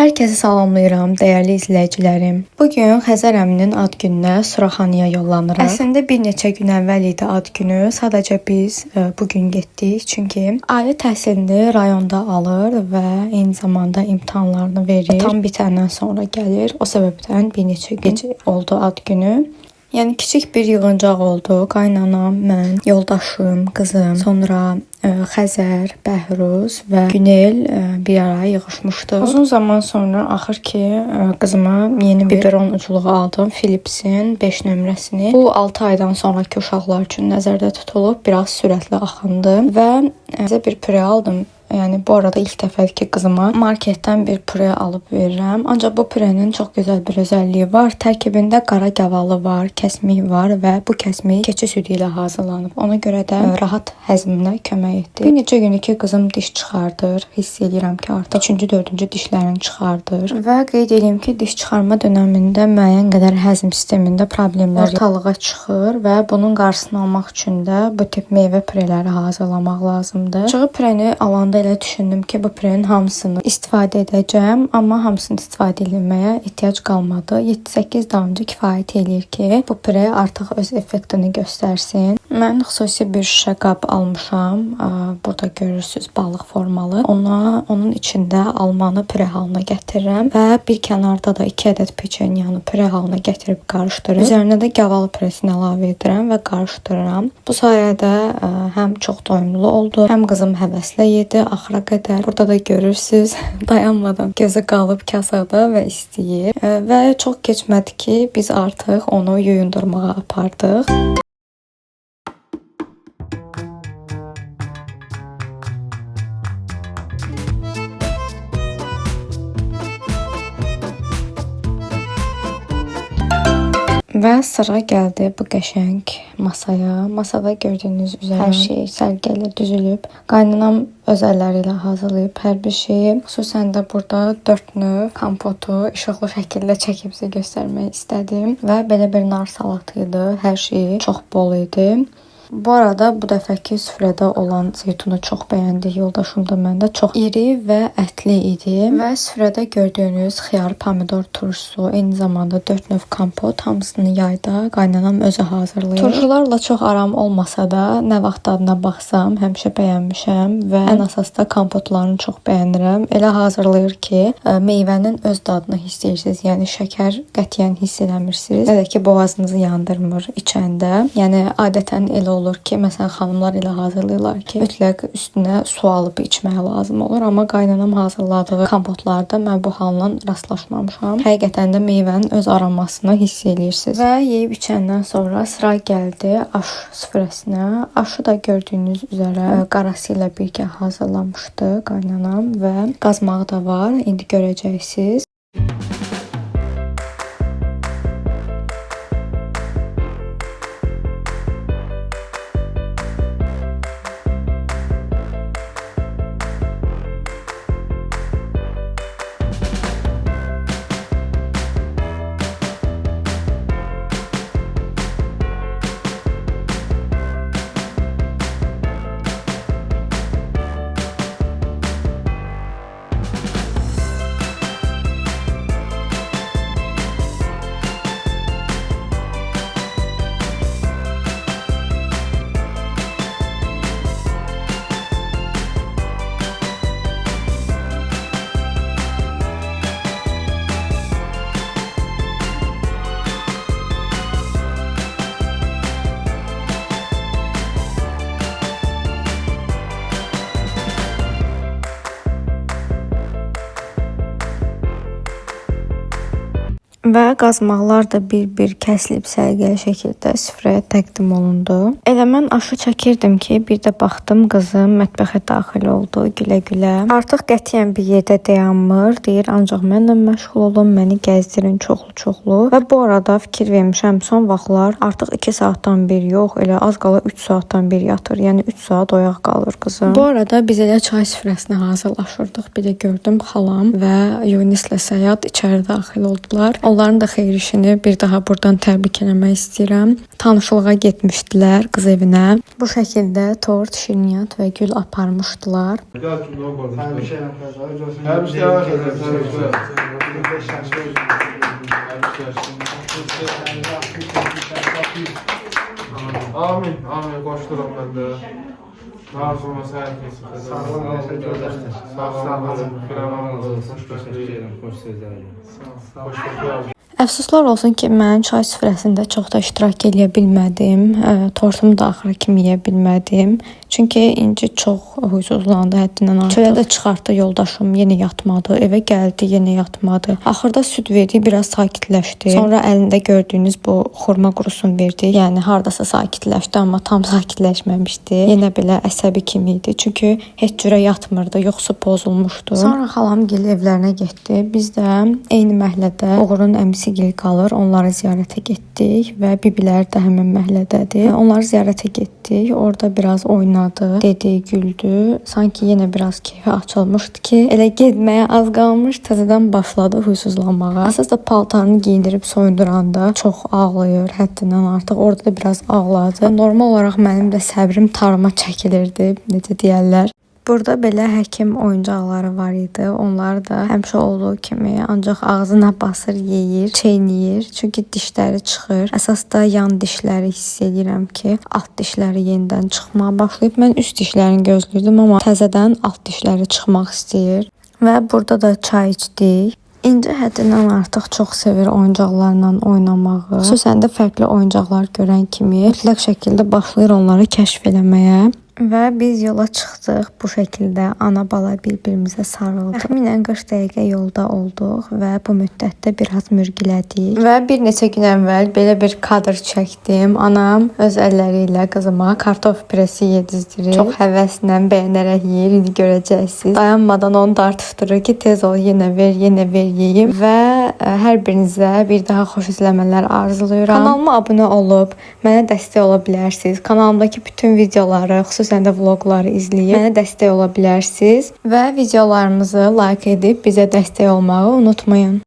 Hər kəsi salamlayıram, dəyərli izləyicilərim. Bugün Xəzər əminin ad gününə Suraxanıya yollanırıq. Əslində bir neçə gün əvvəl idi ad günü. Sadəcə biz bugün getdik, çünki ali təhsilini rayonda alır və eyni zamanda imtahanlarını verir. Tam bitəndən sonra gəlir. O səbəbdən bir neçə gün oldu ad günü. Yəni kiçik bir yığıncaq oldu. Qaynanam, mən, yoldaşım, qızım, sonra Xəzər, Bəhruz və Günel bir araya yığışmışdıq. Uzun zaman sonra axır ki qızıma yeni bir biberon ucluğu aldım. Philips'in 5 nömrəsini. Bu 6 aydan sonraki uşaqlar üçün nəzərdə tutulub, biraz sürətli axındı və bizə bir püre aldım. Yəni bu arada ilk dəfədir ki qızıma marketdən bir püre alıb verirəm. Ancaq bu pürenin çox gözəl bir özəlliyi var. Tərkibində qara gavalı var, kəsmik var və bu kəsmik keçi südü ilə hazırlanıb. Ona görə də rahat həzminə kömək etdi. Bir neçə gündür ki qızım diş çıxardır. Hiss edirəm ki artıq 3-cü, 4-cü dişlərini çıxardır. Və qeyd edeyim ki diş çıxarma dövründə müəyyən qədər həzm sistemində problemlər ortalığa çıxır və bunun qarşısını almaq üçün də bu tip meyvə püreləri hazırlamaq lazımdır. Çığı püreni alanda elə düşündüm ki, bu pürenin hamısını istifadə edəcəm, amma hamısını istifadə etməyə ehtiyac qalmadı. 7-8 damcı kifayət eləyir ki, bu püre artıq öz effektini göstərsin. Mən xüsusi bir şüşə qab almışam. Burada görürsüz balıq formalı. Onun içində almanı püre halına gətirirəm və bir kənarda da 2 ədəd peçenyanı püre halına gətirib qarışdırıb üzərinə də gavalı püresini əlavə edirəm və qarışdırıram. Bu sayədə həm çox doyumlu oldu, həm qızım həvəslə yedi axıra qədər. Burada da görürsüz dayanmadan gözü qalıb kasada və istəyir. Və çox keçmədi ki, biz artıq onu yuyundurmağa apardıq. Və sıra gəldi bu qəşəng masaya. Masada gördüyünüz üzrə hər şey sərgəli düzülüb. Qaynanam öz əlləri ilə hazırlayıb hər bir şeyi. Xüsusən də burada 4 növ kompotu işıqlı şəkildə çəkib sizə göstərmək istədim. Və belə bir nar salatı idi. Hər şeyi çox bol idi. Bu arada bu dəfəki süfrədə olan zeytunu çox bəyəndik. Yoldaşım da mən də çox iri və ətli idi. Və süfrədə gördüyünüz xiyar, pomidor turşusu, eyni zamanda 4 növ kompot, hamısını yayda qaynanam özü hazırlayır. Turşularla çox aram olmasa da, nə vaxt dadına baxsam həmişə bəyənmişəm və ən əsas da kompotlarını çox bəyənirəm. Elə hazırlayır ki, meyvənin öz dadını hiss edirsiniz. Yəni şəkər qətiyyən hiss eləmirsiniz. Nə də ki boğazınızı yandırmır içəndə. Yəni adətən elə olur ki, məsələn xanımlar elə hazırlayırlar ki, mütləq üstünə su alıb içmək lazım olur, amma qaynanam hazırladığı kompotlarda mən bu halla rastlaşmamışam. Həqiqətən də meyvənin öz aromasını hiss edirsiniz. Və yeyib içəndən sonra sıra gəldi aş süfrəsinə. Aşı da gördüyünüz üzrə qarası ilə birgə hazırlamışdı qaynanam və qazmağı da var. İndi görəcəksiniz. Və qazmaqlar da bir-bir kəsilib sərgəli şəkildə süfrəyə təqdim olundu. Elə mən aşı çəkirdim ki, bir də baxdım qızım mətbəxə daxil oldu gülə-gülə. Artıq qətiyyən bir yerdə dayanmır, deyir ancaq mənlə məşğul olun, məni gəzdirin çoxlu-çoxlu. Və bu arada fikir vermişəm, son vaxtlar artıq 2 saatdan bir yox, elə az qala 3 saatdan bir yatır. Yəni 3 saat oyaq qalır qızım. Bu arada biz elə çay süfrəsinə hazırlaşırdıq. Bir də gördüm xalam və Yunislə Səyad içəri daxil oldular. Onların da xeyir işini bir daha buradan təbrik eləmək istəyirəm. Tanışlığa getmişdilər qız evinə. Bu şəkildə tort, şirniyyat və gül aparmışdılar. Amin, amin. Qoşduram mən də. Arzuma səhər kesin. Sağlam olsun, gözləşdir. Sağ olun. Xoş sözlər. Xoş geldin. Əfsuslar olsun ki, mən çay süfrəsində çox da iştirak edə bilmədim. Tortumu da axıra kimi yeyə bilmədim. Çünki İnci çox huysuzlandı həddindən artıq. Çölə də çıxartdı yoldaşım, yenə yatmadı. Evə gəldi, yenə yatmadı. Axırda süd verdi, biraz sakitləşdi. Sonra əlində gördüyünüz bu xurma qurusunu verdi. Yəni hardasa sakitləşdi, amma tam sakitləşməmişdi. Yenə belə əsəbi kimi idi. Çünki heç cürə yatmırdı, yoxsa pozulmuşdu. Sonra xalamgil evlərinə getdi. Biz də eyni məhəllədə Uğurun əmisi gil qalır. Onları ziyarətə getdik və bibilər də həmin məhəllədədir. Onları ziyarətə getdik. Orada biraz oynadı, dedi, güldü. Sanki yenə biraz keyfi açılmışdı ki, elə getməyə az qalmış, təzədən başladı huysuzlanmağa. Əsas da paltarını giyindirib soyunduranda çox ağlayır, həddindən artıq. Orada da biraz ağladı. Normal olaraq mənim də səbrim tarıma çəkilirdi, necə deyərlər. Burada belə həkim oyuncaqları var idi. Onlar da həmişə olduğu kimi ancaq ağzına basır, yeyir, çeynəyir. Çünki dişləri çıxır. Əsas da yan dişləri hiss edirəm ki, alt dişləri yenidən çıxmağa başlayıb. Mən üst dişlərini gözləyirdim, amma təzədən alt dişləri çıxmaq istəyir. Və burada da çay içdik. İnci həddindən artıq çox sevir oyuncaqlarla oynamağı. Xüsusən də fərqli oyuncaqlar görən kimi mütləq şəkildə başlayır onları kəşf eləməyə. Və biz yola çıxdıq. Bu şəkildə ana-bala bir-birimizə sarıldıq. Təxminən 40 dəqiqə yolda olduq və bu müddətdə biraz mürgülədik. Və bir neçə gün əvvəl belə bir kadr çəkdim. Anam öz əlləri ilə qızıma kartof püresi yedizdirir. Çox həvəslə, bəyənərək yeyir. İndi görəcəksiniz. Dayanmadan onu dartışdırır ki, tez ol, yenə ver yeyim. Və hər birinizə bir daha xoş izləmələr arzulayıram. Kanalıma abunə olub mənə dəstək ola bilərsiniz. Kanalımdakı bütün videoları, xüsusən də vloqları izləyib mənə dəstək ola bilərsiniz və videolarımızı like edib bizə dəstək olmağı unutmayın.